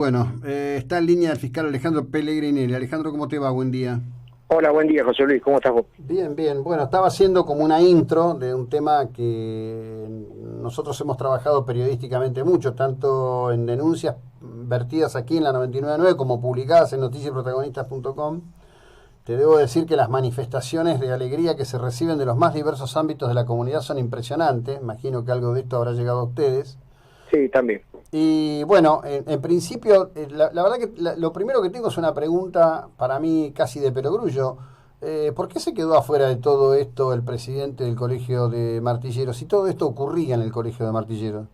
Bueno, está en línea el fiscal Alejandro Pellegrini. Alejandro, ¿cómo te va? Buen día. Hola, buen día, José Luis. ¿Cómo estás vos? Bien, bien. Bueno, estaba haciendo como una intro de un tema que nosotros hemos trabajado periodísticamente mucho, tanto en denuncias vertidas aquí en la 999 como publicadas en noticiasprotagonistas.com. Te debo decir que las manifestaciones de alegría que se reciben de los más diversos ámbitos de la comunidad son impresionantes. Imagino que algo de esto habrá llegado a ustedes. Sí, también. Y bueno, en principio, la verdad que lo primero que tengo es una pregunta para mí casi de perogrullo. ¿Por qué se quedó afuera de todo esto el presidente del Colegio de Martilleros? Si todo esto ocurría en el Colegio de Martilleros.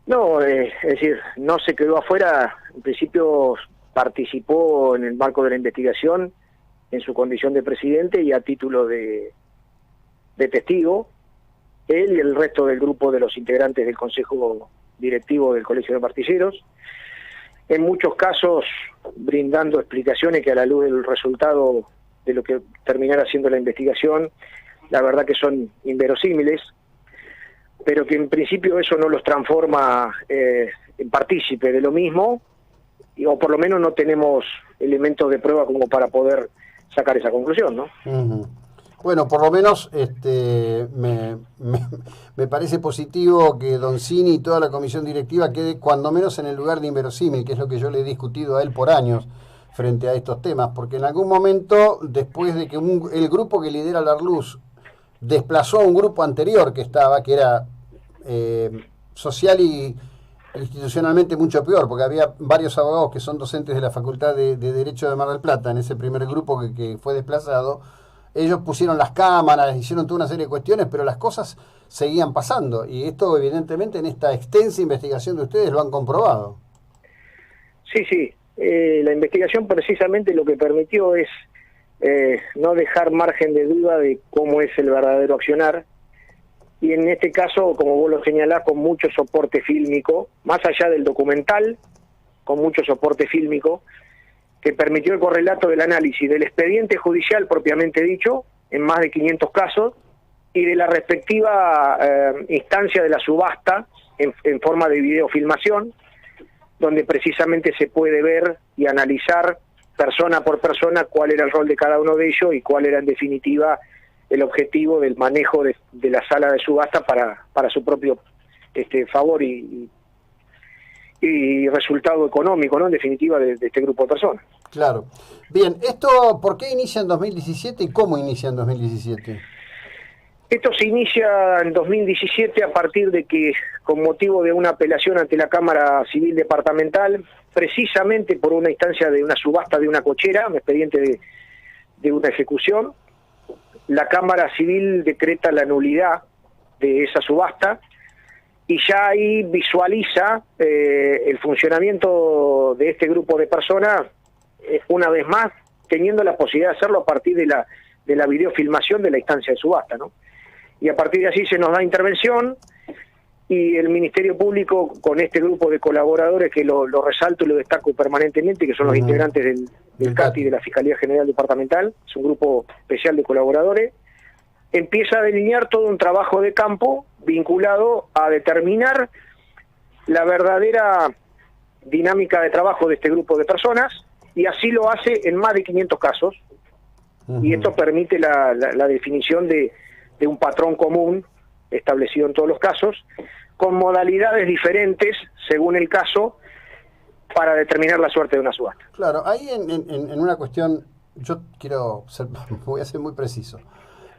No, es decir, no se quedó afuera. En principio participó en el marco de la investigación en su condición de presidente y a título de testigo, él y el resto del grupo de los integrantes del Consejo Directivo del Colegio de Martilleros. En muchos casos brindando explicaciones que a la luz del resultado de lo que terminara siendo la investigación, la verdad que son inverosímiles, pero que en principio eso no los transforma en partícipe de lo mismo, o por lo menos no tenemos elementos de prueba como para poder sacar esa conclusión, ¿no? Ujú. Bueno, por lo menos me parece positivo que Don Cini y toda la comisión directiva quede cuando menos en el lugar de inverosímil, que es lo que yo le he discutido a él por años frente a estos temas, porque en algún momento, después de que el grupo que lidera la Luz desplazó a un grupo anterior que estaba, que era social y institucionalmente mucho peor, porque había varios abogados que son docentes de la Facultad de Derecho de Mar del Plata, en ese primer grupo que fue desplazado. Ellos pusieron las cámaras, hicieron toda una serie de cuestiones, pero las cosas seguían pasando. Y esto, evidentemente, en esta extensa investigación de ustedes lo han comprobado. Sí, sí. La investigación precisamente lo que permitió es no dejar margen de duda de cómo es el verdadero accionar. Y en este caso, como vos lo señalás, con mucho soporte fílmico, más allá del documental, con mucho soporte fílmico, que permitió el correlato del análisis del expediente judicial propiamente dicho, en más de 500 casos, y de la respectiva instancia de la subasta en forma de videofilmación, donde precisamente se puede ver y analizar persona por persona cuál era el rol de cada uno de ellos y cuál era en definitiva el objetivo del manejo de la sala de subasta para su propio favor y resultado económico, ¿no? En definitiva, de este grupo de personas. Claro. Bien, ¿esto por qué inicia en 2017 y cómo inicia en 2017? Esto se inicia en 2017 a partir de que, con motivo de una apelación ante la Cámara Civil Departamental, precisamente por una instancia de una subasta de una cochera, un expediente de una ejecución, la Cámara Civil decreta la nulidad de esa subasta y ya ahí visualiza el funcionamiento de este grupo de personas, una vez más, teniendo la posibilidad de hacerlo a partir de la videofilmación de la instancia de subasta, ¿no? Y a partir de así se nos da intervención y el Ministerio Público, con este grupo de colaboradores que lo resalto y lo destaco permanentemente, que son los integrantes del CATI de la Fiscalía General Departamental, es un grupo especial de colaboradores, empieza a delinear todo un trabajo de campo vinculado a determinar la verdadera dinámica de trabajo de este grupo de personas, y así lo hace en más de 500 casos, y esto permite la definición de un patrón común establecido en todos los casos, con modalidades diferentes según el caso, para determinar la suerte de una subasta. Claro, ahí en una cuestión, voy a ser muy preciso.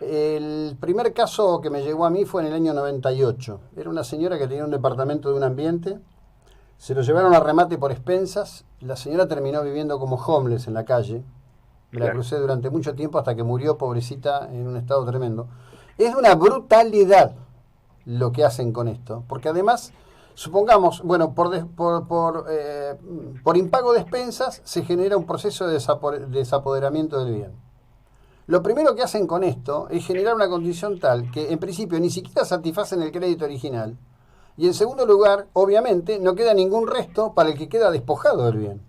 El primer caso que me llegó a mí fue en el año 98. Era una señora que tenía un departamento de un ambiente, se lo llevaron a remate por expensas, la señora terminó viviendo como homeless en la calle, me la crucé durante mucho tiempo hasta que murió, pobrecita, en un estado tremendo. Es una brutalidad lo que hacen con esto, porque además, supongamos, bueno, por impago de expensas se genera un proceso de desapoderamiento del bien. Lo primero que hacen con esto es generar una condición tal que en principio ni siquiera satisfacen el crédito original, y en segundo lugar, obviamente, no queda ningún resto para el que queda despojado del bien.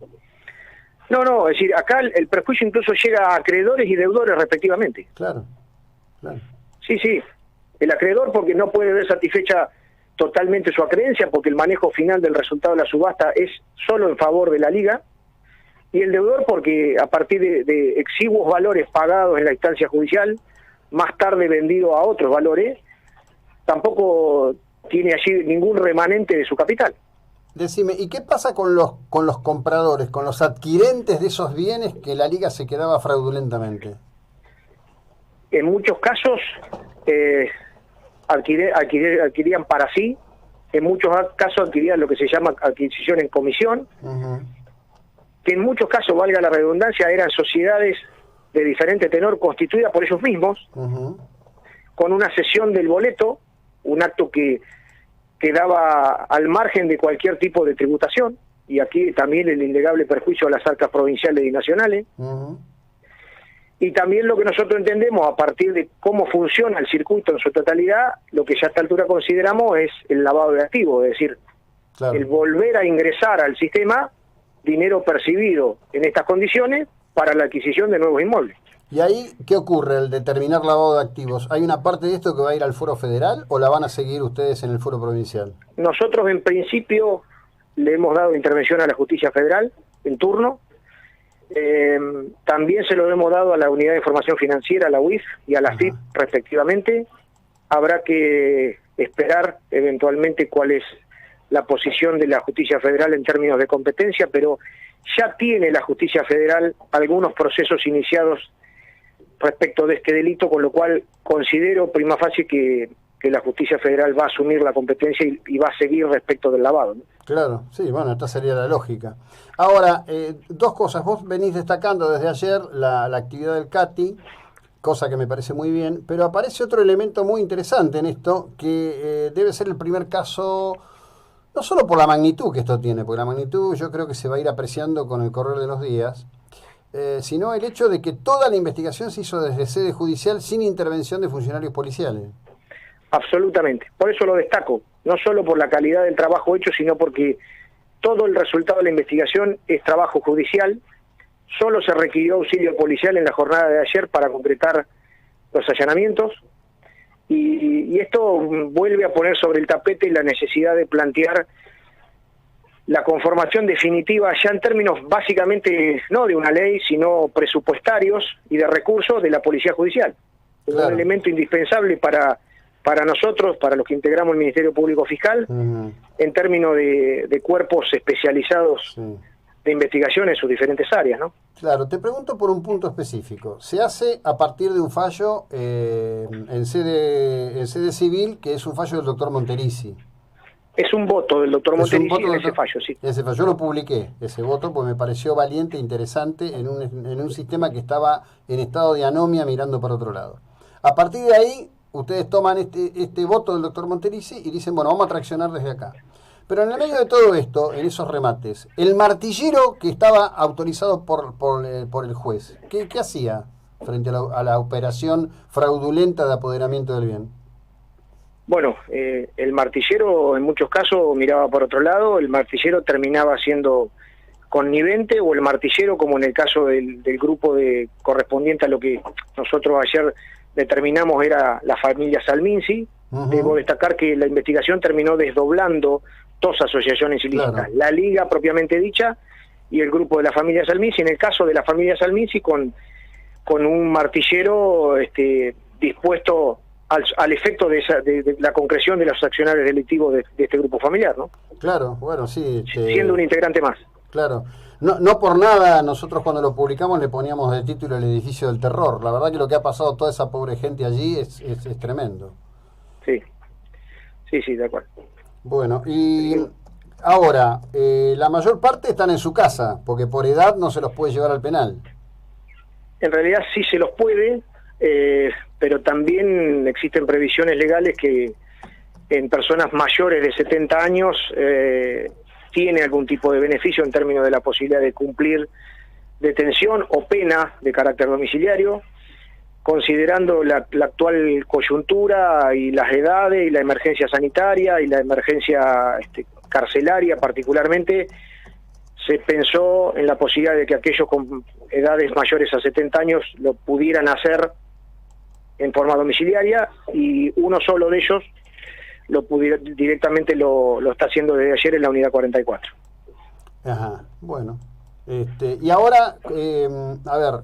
No, es decir, acá el perjuicio incluso llega a acreedores y deudores respectivamente. Claro, claro. Sí, el acreedor porque no puede ver satisfecha totalmente su acreencia, porque el manejo final del resultado de la subasta es solo en favor de la Liga, y el deudor porque a partir de exiguos valores pagados en la instancia judicial, más tarde vendido a otros valores, tampoco tiene allí ningún remanente de su capital. Decime, ¿y qué pasa con los compradores, con los adquirentes de esos bienes que la Liga se quedaba fraudulentamente? En muchos casos adquirían para sí, en muchos casos adquirían lo que se llama adquisición en comisión, que en muchos casos, valga la redundancia, eran sociedades de diferente tenor constituidas por ellos mismos, con una cesión del boleto, un acto que quedaba al margen de cualquier tipo de tributación, y aquí también el innegable perjuicio a las arcas provinciales y nacionales. Y también lo que nosotros entendemos a partir de cómo funciona el circuito en su totalidad, lo que ya a esta altura consideramos es el lavado de activos, es decir, el volver a ingresar al sistema dinero percibido en estas condiciones para la adquisición de nuevos inmuebles. ¿Y ahí qué ocurre al determinar lavado de activos? ¿Hay una parte de esto que va a ir al Foro Federal o la van a seguir ustedes en el Foro Provincial? Nosotros en principio le hemos dado intervención a la Justicia Federal en turno. También se lo hemos dado a la Unidad de Información Financiera, a la UIF y a la FIP respectivamente. Habrá que esperar eventualmente cuál es la posición de la Justicia Federal en términos de competencia, pero ya tiene la Justicia Federal algunos procesos iniciados respecto de este delito, con lo cual considero prima facie que la Justicia Federal va a asumir la competencia y va a seguir respecto del lavado, ¿no? Claro, sí, bueno, esta sería la lógica. Ahora, dos cosas. Vos venís destacando desde ayer la actividad del CATI, cosa que me parece muy bien, pero aparece otro elemento muy interesante en esto, que debe ser el primer caso, no solo por la magnitud que esto tiene, porque la magnitud yo creo que se va a ir apreciando con el correr de los días, sino el hecho de que toda la investigación se hizo desde sede judicial sin intervención de funcionarios policiales. Absolutamente, por eso lo destaco, no solo por la calidad del trabajo hecho, sino porque todo el resultado de la investigación es trabajo judicial. Solo se requirió auxilio policial en la jornada de ayer para concretar los allanamientos, y esto vuelve a poner sobre el tapete la necesidad de plantear la conformación definitiva, ya en términos básicamente no de una ley, sino presupuestarios y de recursos de la Policía Judicial. Claro. Un elemento indispensable para nosotros, para los que integramos el Ministerio Público Fiscal, en términos de cuerpos especializados de investigación en sus diferentes áreas, ¿no? Claro, te pregunto por un punto específico. Se hace a partir de un fallo en sede civil, que es un fallo del doctor Monterisi. Es un voto del doctor Monterisi en ese fallo, sí. Ese fallo, yo lo publiqué, ese voto, porque me pareció valiente e interesante en un sistema que estaba en estado de anomia mirando para otro lado. A partir de ahí, ustedes toman este voto del doctor Monterisi y dicen, bueno, vamos a traccionar desde acá. Pero en el medio de todo esto, en esos remates, el martillero que estaba autorizado por el juez, ¿qué hacía frente a la operación fraudulenta de apoderamiento del bien? Bueno, el martillero en muchos casos miraba por otro lado, el martillero terminaba siendo connivente, o el martillero, como en el caso del grupo correspondiente a lo que nosotros ayer determinamos era la familia Salminsi. Debo destacar que la investigación terminó desdoblando dos asociaciones ilícitas, claro. La Liga propiamente dicha y el grupo de la familia Salminsi. En el caso de la familia Salminsi con un martillero dispuesto al efecto de la concreción de los accionarios delictivos de este grupo familiar, ¿no? Claro, bueno, sí. Siendo un integrante más. Claro. No por nada nosotros cuando lo publicamos le poníamos de título El edificio del terror. La verdad que lo que ha pasado toda esa pobre gente allí es tremendo. Sí, de acuerdo. Bueno, y ahora, la mayor parte están en su casa, porque por edad no se los puede llevar al penal. En realidad sí se los puede, pero también existen previsiones legales que en personas mayores de 70 años tiene algún tipo de beneficio en términos de la posibilidad de cumplir detención o pena de carácter domiciliario, considerando la actual coyuntura y las edades y la emergencia sanitaria y la emergencia carcelaria particularmente. Se pensó en la posibilidad de que aquellos con edades mayores a 70 años lo pudieran hacer en forma domiciliaria, y uno solo de ellos directamente lo está haciendo desde ayer en la unidad 44. Ajá, bueno. Y ahora, a ver,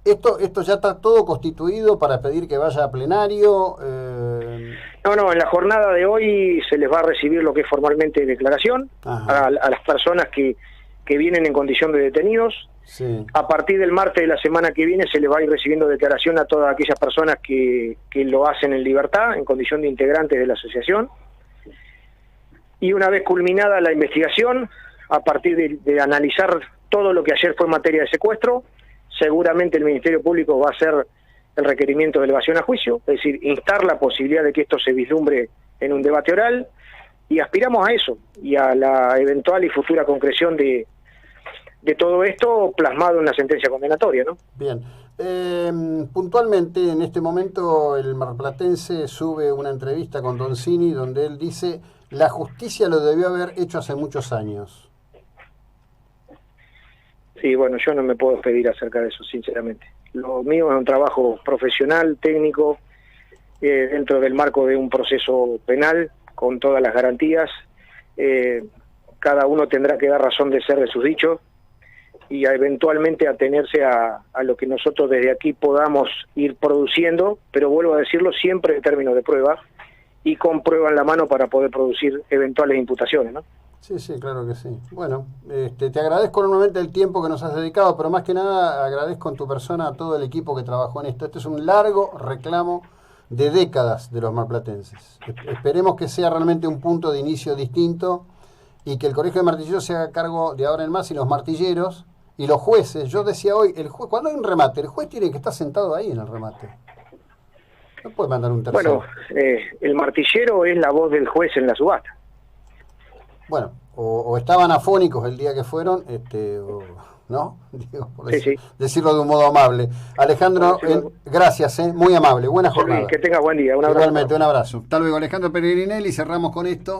esto ya está todo constituido para pedir que vaya a plenario. No, en la jornada de hoy se les va a recibir lo que es formalmente declaración a las personas que vienen en condición de detenidos. Sí. A partir del martes de la semana que viene se les va a ir recibiendo declaración a todas aquellas personas que lo hacen en libertad, en condición de integrantes de la asociación. Y una vez culminada la investigación, a partir de analizar todo lo que ayer fue materia de secuestro, seguramente el Ministerio Público va a hacer el requerimiento de elevación a juicio, es decir, instar la posibilidad de que esto se vislumbre en un debate oral, y aspiramos a eso, y a la eventual y futura concreción de todo esto plasmado en la sentencia condenatoria, ¿no? Bien. Puntualmente, en este momento, el marplatense sube una entrevista con Doncini donde él dice: la justicia lo debió haber hecho hace muchos años. Sí, bueno, yo no me puedo pedir acerca de eso, sinceramente. Lo mío es un trabajo profesional, técnico, dentro del marco de un proceso penal, con todas las garantías. Cada uno tendrá que dar razón de ser de sus dichos y eventualmente atenerse a lo que nosotros desde aquí podamos ir produciendo, pero vuelvo a decirlo siempre en términos de prueba y con prueba en la mano para poder producir eventuales imputaciones, ¿no? Sí, sí, claro que sí. Bueno, te agradezco enormemente el tiempo que nos has dedicado, pero más que nada agradezco en tu persona a todo el equipo que trabajó en esto. Este es un largo reclamo de décadas de los marplatenses. Esperemos que sea realmente un punto de inicio distinto y que el Colegio de Martilleros se haga cargo de ahora en más, y los martilleros y los jueces. Yo decía hoy, cuando hay un remate, el juez tiene que estar sentado ahí en el remate. No puede mandar un tercero. Bueno, el martillero es la voz del juez en la subasta. Bueno, o estaban afónicos el día que fueron, ¿no? Digo, por decirlo de un modo amable. Alejandro, gracias, muy amable. Buena jornada. Que tengas buen día. Un abrazo. Igualmente, un abrazo. Hasta luego, Alejandro Peregrinelli. Cerramos con esto.